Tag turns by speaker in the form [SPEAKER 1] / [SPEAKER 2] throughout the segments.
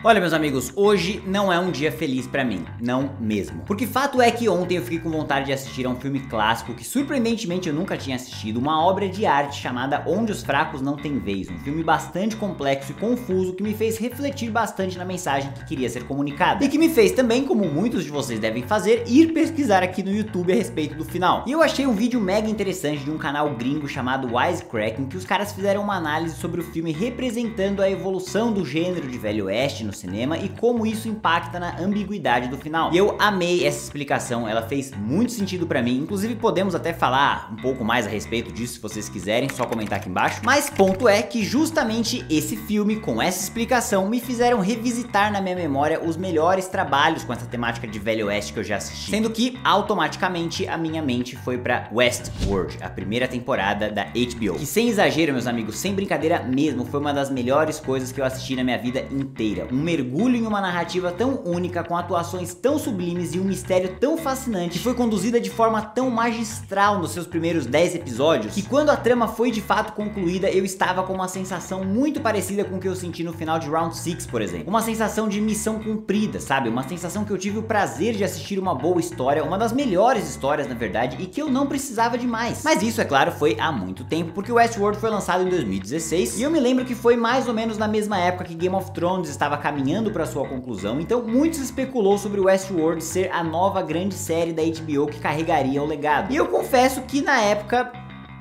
[SPEAKER 1] Olha, meus amigos, hoje não é um dia feliz pra mim, não mesmo. Porque fato é que ontem eu fiquei com vontade de assistir a um filme clássico que surpreendentemente eu nunca tinha assistido, uma obra de arte chamada Onde os Fracos Não Têm Vez, um filme bastante complexo e confuso que me fez refletir bastante na mensagem que queria ser comunicada. E que me fez também, como muitos de vocês devem fazer, ir pesquisar aqui no YouTube a respeito do final. E eu achei um vídeo mega interessante de um canal gringo chamado Wisecracking, que os caras fizeram uma análise sobre o filme representando a evolução do gênero de Velho Oeste no cinema e como isso impacta na ambiguidade do final. E eu amei essa explicação, ela fez muito sentido pra mim, inclusive podemos até falar um pouco mais a respeito disso se vocês quiserem, só comentar aqui embaixo. Mas ponto é que justamente esse filme com essa explicação me fizeram revisitar na minha memória os melhores trabalhos com essa temática de Velho Oeste que eu já assisti, sendo que automaticamente a minha mente foi pra Westworld, a primeira temporada da HBO, que sem exagero, meus amigos, sem brincadeira mesmo, foi uma das melhores coisas que eu assisti na minha vida inteira. Um mergulho em uma narrativa tão única, com atuações tão sublimes e um mistério tão fascinante, que foi conduzida de forma tão magistral nos seus primeiros 10 episódios, que quando a trama foi de fato concluída, eu estava com uma sensação muito parecida com o que eu senti no final de Round 6, por exemplo. Uma sensação de missão cumprida, sabe? Uma sensação que eu tive o prazer de assistir uma boa história, uma das melhores histórias, na verdade, e que eu não precisava de mais. Mas isso, é claro, foi há muito tempo, porque o Westworld foi lançado em 2016, e eu me lembro que foi mais ou menos na mesma época que Game of Thrones estava caminhando para sua conclusão, então muito se especulou sobre o Westworld ser a nova grande série da HBO que carregaria o legado. E eu confesso que na época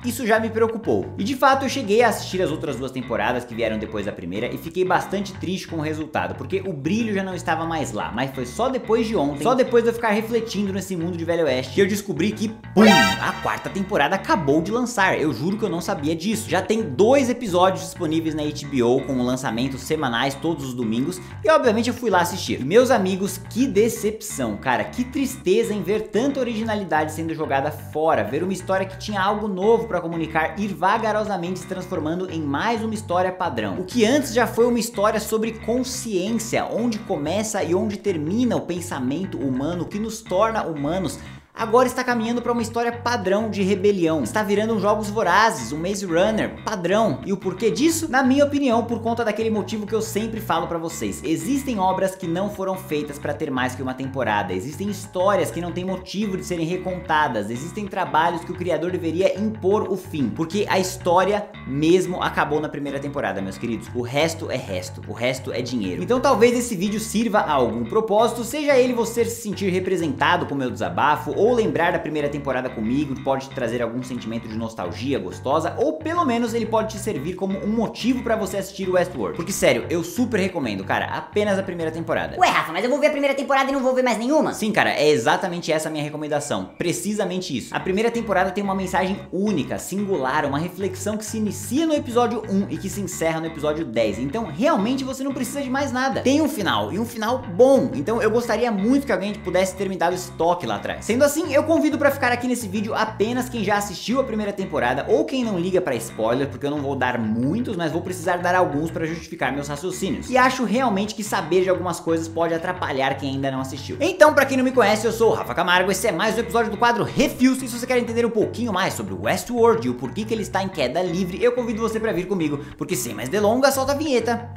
[SPEAKER 1] isso já me preocupou. E de fato eu cheguei a assistir as outras duas temporadas que vieram depois da primeira e fiquei bastante triste com o resultado, porque o brilho já não estava mais lá, mas foi só depois de ontem, só depois de eu ficar refletindo nesse mundo de Velho Oeste, que eu descobri que, pum, a quarta temporada acabou de lançar. Eu juro que eu não sabia disso. Já tem 2 episódios disponíveis na HBO com lançamentos semanais todos os domingos e obviamente eu fui lá assistir. E meus amigos, que decepção, cara, que tristeza em ver tanta originalidade sendo jogada fora, ver uma história que tinha algo novo para comunicar ir vagarosamente se transformando em mais uma história padrão. O que antes já foi uma história sobre consciência, onde começa e onde termina o pensamento humano, que nos torna humanos, agora está caminhando para uma história padrão de rebelião. Está virando um Jogos Vorazes, um Maze Runner padrão. E o porquê disso? Na minha opinião, por conta daquele motivo que eu sempre falo para vocês. Existem obras que não foram feitas para ter mais que uma temporada. Existem histórias que não têm motivo de serem recontadas. Existem trabalhos que o criador deveria impor o fim, porque a história mesmo acabou na primeira temporada, meus queridos. O resto é resto, o resto é dinheiro. Então talvez esse vídeo sirva a algum propósito, seja ele você se sentir representado com o meu desabafo, ou lembrar da primeira temporada comigo, pode te trazer algum sentimento de nostalgia gostosa, ou pelo menos ele pode te servir como um motivo pra você assistir o Westworld. Porque sério, eu super recomendo, cara, apenas a primeira temporada.
[SPEAKER 2] Ué, Rafa, mas eu vou ver a primeira temporada e não vou ver mais nenhuma?
[SPEAKER 1] Sim, cara, é exatamente essa a minha recomendação, precisamente isso. A primeira temporada tem uma mensagem única, singular, uma reflexão que se inicia no episódio 1 e que se encerra no episódio 10, então realmente você não precisa de mais nada. Tem um final, e um final bom, então eu gostaria muito que alguém pudesse ter me dado esse toque lá atrás. Sendo assim, eu convido pra ficar aqui nesse vídeo apenas quem já assistiu a primeira temporada ou quem não liga pra spoiler, porque eu não vou dar muitos, mas vou precisar dar alguns pra justificar meus raciocínios. E acho realmente que saber de algumas coisas pode atrapalhar quem ainda não assistiu. Então, pra quem não me conhece, eu sou o Rafa Camargo, esse é mais um episódio do quadro Refil. E se você quer entender um pouquinho mais sobre o Westworld e o porquê que ele está em queda livre, eu convido você pra vir comigo, porque sem mais delongas, solta a vinheta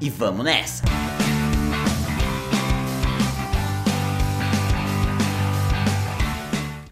[SPEAKER 1] e vamos nessa!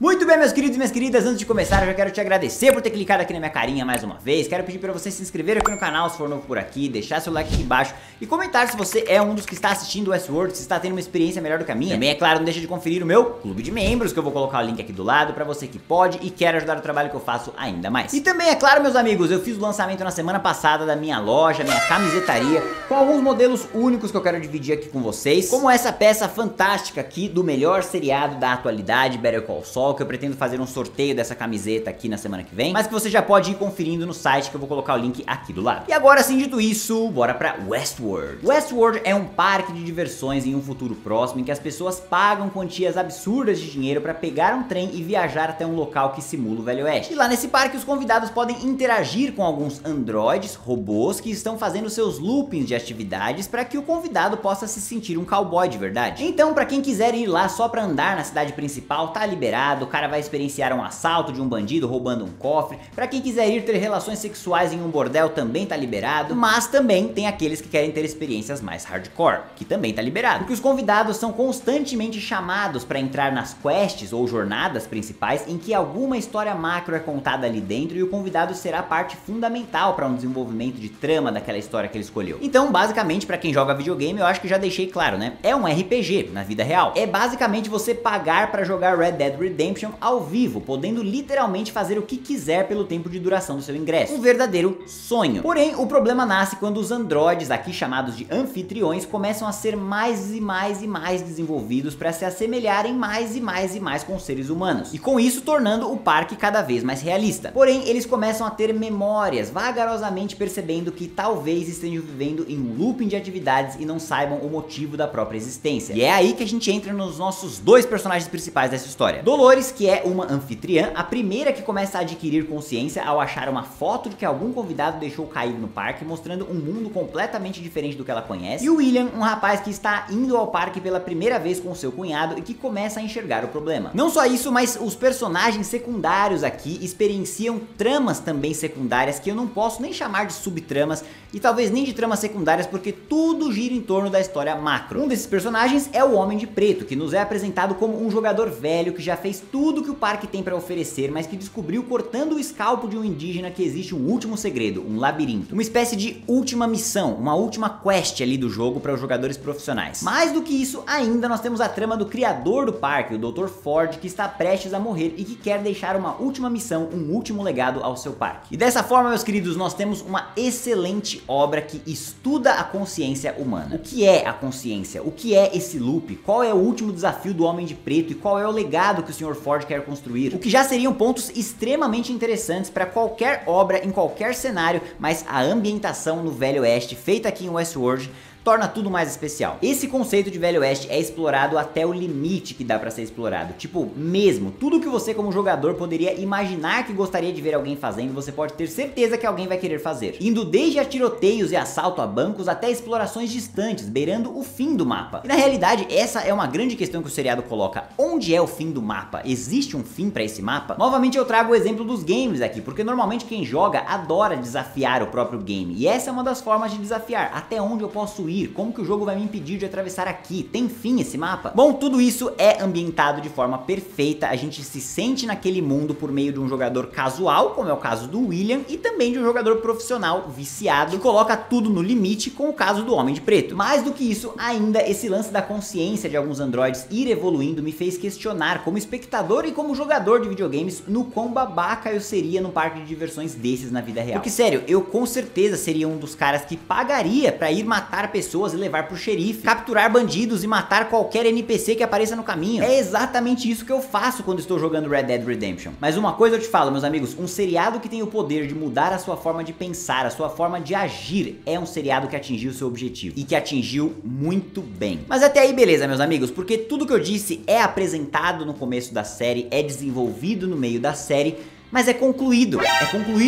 [SPEAKER 1] Muito bem, meus queridos e minhas queridas, antes de começar eu já quero te agradecer por ter clicado aqui na minha carinha mais uma vez. Quero pedir para você se inscrever aqui no canal se for novo por aqui, deixar seu like aqui embaixo e comentar se você é um dos que está assistindo o Westworld, se está tendo uma experiência melhor do que a minha. Também, é claro, não deixa de conferir o meu clube de membros, que eu vou colocar o link aqui do lado para você que pode e quer ajudar o trabalho que eu faço ainda mais. E também, é claro, meus amigos, eu fiz o lançamento na semana passada da minha loja, minha camisetaria, com alguns modelos únicos que eu quero dividir aqui com vocês, como essa peça fantástica aqui do melhor seriado da atualidade, Better Call Saul, que eu pretendo fazer um sorteio dessa camiseta aqui na semana que vem, mas que você já pode ir conferindo no site, que eu vou colocar o link aqui do lado. E agora sim, dito isso, bora pra Westworld. Westworld é um parque de diversões em um futuro próximo em que as pessoas pagam quantias absurdas de dinheiro pra pegar um trem e viajar até um local que simula o Velho Oeste. E lá nesse parque os convidados podem interagir com alguns androides, robôs, que estão fazendo seus loopings de atividades para que o convidado possa se sentir um cowboy de verdade. Então, pra quem quiser ir lá só pra andar na cidade principal, tá liberado. o cara vai experienciar um assalto de um bandido roubando um cofre. Pra quem quiser ir ter relações sexuais em um bordel também tá liberado, mas também tem aqueles que querem ter experiências mais hardcore, que também tá liberado. Porque os convidados são constantemente chamados pra entrar nas quests ou jornadas principais em que alguma história macro é contada ali dentro e o convidado será parte fundamental para um desenvolvimento de trama daquela história que ele escolheu. Então, basicamente, pra quem joga videogame, eu acho que já deixei claro, né? É um RPG na vida real. É basicamente você pagar pra jogar Red Dead Redemption ao vivo, podendo literalmente fazer o que quiser pelo tempo de duração do seu ingresso. Um verdadeiro sonho. Porém, o problema nasce quando os androides, aqui chamados de anfitriões, começam a ser mais e mais desenvolvidos para se assemelharem mais e mais com os seres humanos. E com isso tornando o parque cada vez mais realista. Porém, eles começam a ter memórias, vagarosamente percebendo que talvez estejam vivendo em um looping de atividades e não saibam o motivo da própria existência. E é aí que a gente entra nos nossos dois personagens principais dessa história. Dolores, que é uma anfitriã, a primeira que começa a adquirir consciência ao achar uma foto de que algum convidado deixou caído no parque, mostrando um mundo completamente diferente do que ela conhece. E o William, um rapaz que está indo ao parque pela primeira vez com seu cunhado e que começa a enxergar o problema. Não só isso, mas os personagens secundários aqui experienciam tramas também secundárias que eu não posso nem chamar de subtramas e talvez nem de tramas secundárias, porque tudo gira em torno da história macro. Um desses personagens é o Homem de Preto, que nos é apresentado como um jogador velho que já fez tudo que o parque tem para oferecer, mas que descobriu cortando o escalpo de um indígena que existe um último segredo, um labirinto. Uma espécie de última missão, uma última quest ali do jogo para os jogadores profissionais. Mais do que isso ainda, nós temos a trama do criador do parque, o Dr. Ford, que está prestes a morrer e que quer deixar uma última missão, um último legado ao seu parque. E dessa forma, meus queridos, nós temos uma excelente obra que estuda a consciência humana. O que é a consciência? O que é esse loop? Qual é o último desafio do Homem de Preto e qual é o legado que o Sr. Ford quer construir? O que já seriam pontos extremamente interessantes para qualquer obra, em qualquer cenário, mas a ambientação no Velho Oeste, feita aqui em Westworld, torna tudo mais especial. Esse conceito de Velho Oeste é explorado até o limite que dá pra ser explorado. Tipo, mesmo, tudo que você como jogador poderia imaginar que gostaria de ver alguém fazendo, você pode ter certeza que alguém vai querer fazer. Indo desde a tiroteios e assalto a bancos até explorações distantes, beirando o fim do mapa. E na realidade, essa é uma grande questão que o seriado coloca. Onde é o fim do mapa? Existe um fim pra esse mapa? Novamente eu trago o exemplo dos games aqui, porque normalmente quem joga adora desafiar o próprio game. E essa é uma das formas de desafiar. Até onde eu posso ir? Como que o jogo vai me impedir de atravessar aqui? Tem fim esse mapa? Bom, tudo isso é ambientado de forma perfeita, a gente se sente naquele mundo por meio de um jogador casual, como é o caso do William, e também de um jogador profissional viciado, que coloca tudo no limite, com o caso do Homem de Preto. Mais do que isso, ainda esse lance da consciência de alguns androides ir evoluindo me fez questionar, como espectador e como jogador de videogames, no quão babaca eu seria num parque de diversões desses na vida real. Porque sério, eu com certeza seria um dos caras que pagaria pra ir matar pessoas e levar pro xerife, capturar bandidos e matar qualquer NPC que apareça no caminho. É exatamente isso que eu faço quando estou jogando Red Dead Redemption. Mas uma coisa eu te falo, meus amigos, um seriado que tem o poder de mudar a sua forma de pensar, a sua forma de agir, é um seriado que atingiu seu objetivo, e que atingiu muito bem. Mas até aí beleza, meus amigos, porque tudo que eu disse é apresentado no começo da série, é desenvolvido no meio da série, mas é concluído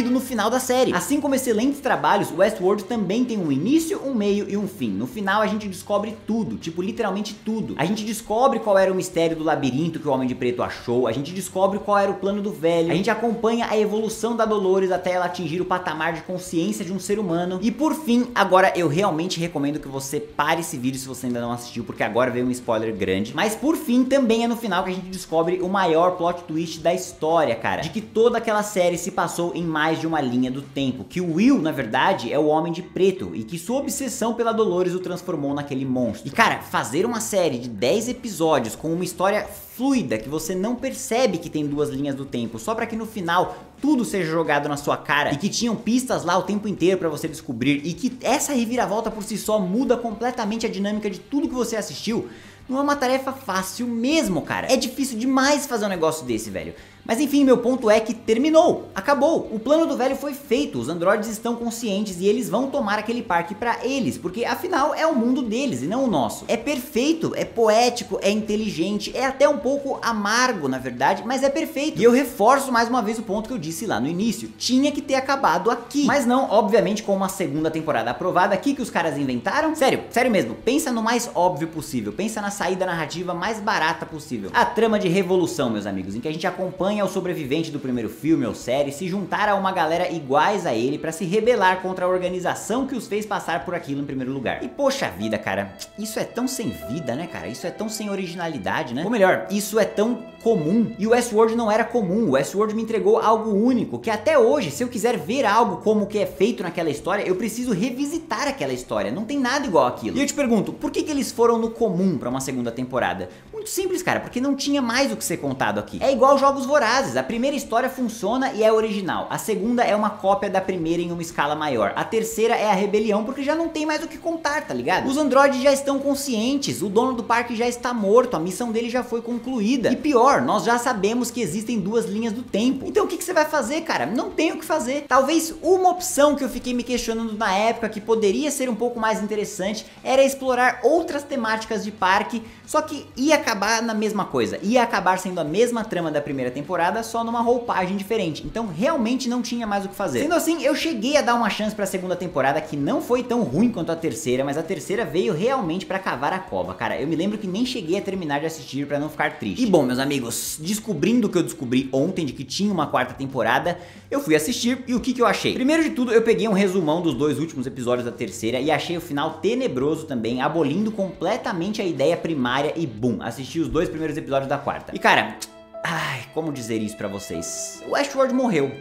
[SPEAKER 1] no final da série. Assim como excelentes trabalhos, Westworld também tem um início, um meio e um fim. No final a gente descobre tudo, tipo literalmente tudo. A gente descobre qual era o mistério do labirinto que o Homem de Preto achou, a gente descobre qual era o plano do velho, a gente acompanha a evolução da Dolores até ela atingir o patamar de consciência de um ser humano. E por fim, agora eu realmente recomendo que você pare esse vídeo se você ainda não assistiu, porque agora veio um spoiler grande. Mas por fim, também é no final que a gente descobre o maior plot twist da história, cara. De que toda aquela série se passou em mais de uma linha do tempo, que o Will, na verdade, é o Homem de Preto, e que sua obsessão pela Dolores o transformou naquele monstro. E cara, fazer uma série de 10 episódios com uma história fluida, que você não percebe que tem duas linhas do tempo, só pra que no final tudo seja jogado na sua cara, e que tinham pistas lá o tempo inteiro pra você descobrir, e que essa reviravolta por si só muda completamente a dinâmica de tudo que você assistiu, não é uma tarefa fácil mesmo, cara. É difícil demais fazer um negócio desse, velho. Mas enfim, meu ponto é que terminou, acabou, o plano do velho foi feito, os androides estão conscientes e eles vão tomar aquele parque pra eles, porque afinal é o mundo deles e não o nosso. É perfeito, é poético, é inteligente, é até um pouco amargo na verdade, mas é perfeito. E eu reforço mais uma vez o ponto que eu disse lá no início, tinha que ter acabado aqui, mas não, obviamente, com uma segunda temporada aprovada. Aqui que os caras inventaram, sério mesmo, pensa no mais óbvio possível, pensa na saída narrativa mais barata possível. A trama de revolução, meus amigos, em que a gente acompanha o sobrevivente do primeiro filme ou série se juntar a uma galera iguais a ele pra se rebelar contra a organização que os fez passar por aquilo em primeiro lugar. E poxa vida, cara, isso é tão sem vida, né, cara? Isso é tão sem originalidade, né? Ou melhor, isso é tão comum. E o Westworld não era comum. O Westworld me entregou algo único, que até hoje, se eu quiser ver algo como o que é feito naquela história, eu preciso revisitar aquela história. Não tem nada igual aquilo. E eu te pergunto, por que eles foram no comum pra uma segunda temporada? Muito simples, cara, porque não tinha mais o que ser contado aqui. É igual Jogos Vorazes. A primeira história funciona e é original. A segunda é uma cópia da primeira em uma escala maior. A terceira é a rebelião, porque já não tem mais o que contar, tá ligado? Os androides já estão conscientes, o dono do parque já está morto, a missão dele já foi concluída. E pior, nós já sabemos que existem duas linhas do tempo. Então o que você vai fazer, cara? Não tem o que fazer. Talvez uma opção que eu fiquei me questionando na época, que poderia ser um pouco mais interessante, era explorar outras temáticas de parque, só que ia acabar na mesma coisa. Ia acabar sendo a mesma trama da primeira temporada, só numa roupagem diferente. Então realmente não tinha mais o que fazer. Sendo assim, eu cheguei a dar uma chance pra segunda temporada, que não foi tão ruim quanto a terceira, mas a terceira veio realmente pra cavar a cova, cara. Eu me lembro que nem cheguei a terminar de assistir pra não ficar triste. E bom, meus amigos, descobrindo o que eu descobri ontem de que tinha uma quarta temporada, eu fui assistir e o que eu achei? Primeiro de tudo, eu peguei um resumão dos dois últimos episódios da terceira e achei o final tenebroso também, abolindo completamente a ideia primária e bum, assisti os dois primeiros episódios da quarta. E cara, ai, como dizer isso pra vocês? O Westworld morreu.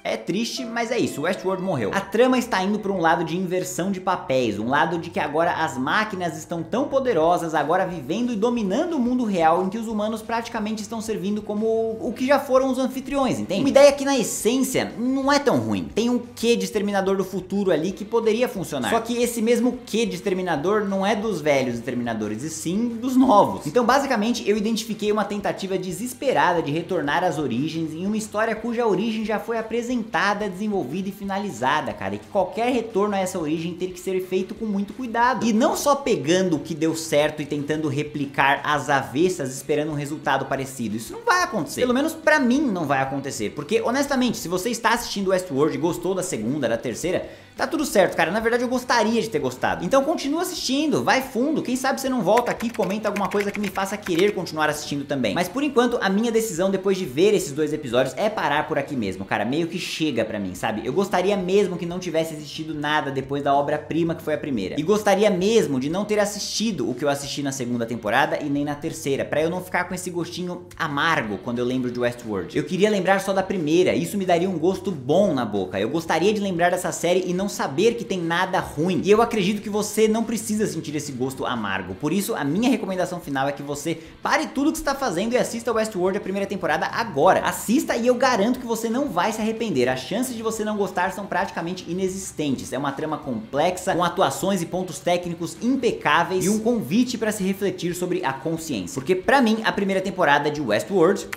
[SPEAKER 1] É triste, mas é isso, o Westworld morreu. A trama está indo para um lado de inversão de papéis, um lado de que agora as máquinas estão tão poderosas, agora vivendo e dominando o mundo real, em que os humanos praticamente estão servindo como o que já foram os anfitriões, entende? Uma ideia que na essência não é tão ruim. Tem um quê de Exterminador do Futuro ali que poderia funcionar. Só que esse mesmo quê de Exterminador não é dos velhos Exterminadores, e sim dos novos. Então basicamente eu identifiquei uma tentativa desesperada de retornar às origens em uma história cuja origem já foi apresentada, desenvolvida e finalizada, cara, e que qualquer retorno a essa origem tem que ser feito com muito cuidado. E não só pegando o que deu certo e tentando replicar às avessas esperando um resultado parecido. Isso não vai acontecer. Pelo menos pra mim não vai acontecer. Porque, honestamente, se você está assistindo Westworld e gostou da segunda, da terceira, tá tudo certo, cara. Na verdade eu gostaria de ter gostado. Então continua assistindo, vai fundo. Quem sabe você não volta aqui e comenta alguma coisa que me faça querer continuar assistindo também. Mas por enquanto, a minha decisão depois de ver esses dois episódios é parar por aqui mesmo, cara. Meio que chega pra mim, sabe? Eu gostaria mesmo que não tivesse existido nada depois da obra-prima que foi a primeira. E gostaria mesmo de não ter assistido o que eu assisti na segunda temporada e nem na terceira, pra eu não ficar com esse gostinho amargo quando eu lembro de Westworld. Eu queria lembrar só da primeira, isso me daria um gosto bom na boca. Eu gostaria de lembrar dessa série e não saber que tem nada ruim. E eu acredito que você não precisa sentir esse gosto amargo. Por isso, a minha recomendação final é que você pare tudo que está fazendo e assista Westworld a primeira temporada agora. Assista e eu garanto que você não vai se arrepender. As chances de você não gostar são praticamente inexistentes. É uma trama complexa, com atuações e pontos técnicos impecáveis e um convite para se refletir sobre a consciência. Porque pra mim, a primeira temporada de Westworld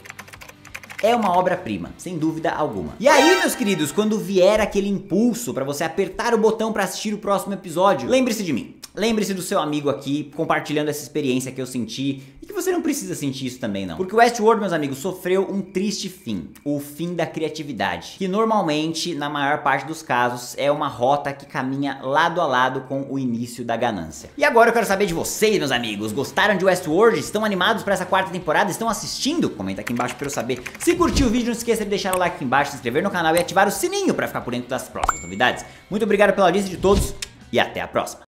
[SPEAKER 1] é uma obra-prima, sem dúvida alguma. E aí, meus queridos, quando vier aquele impulso pra você apertar o botão pra assistir o próximo episódio, lembre-se de mim. Lembre-se do seu amigo aqui, compartilhando essa experiência que eu senti, e que você não precisa sentir isso também não. Porque o Westworld, meus amigos, sofreu um triste fim, o fim da criatividade, que normalmente, na maior parte dos casos, é uma rota que caminha lado a lado com o início da ganância. E agora eu quero saber de vocês, meus amigos, gostaram de Westworld? Estão animados pra essa quarta temporada? Estão assistindo? Comenta aqui embaixo pra eu saber. Se curtiu o vídeo, não esqueça de deixar o like aqui embaixo, se inscrever no canal e ativar o sininho pra ficar por dentro das próximas novidades. Muito obrigado pela audiência de todos e até a próxima.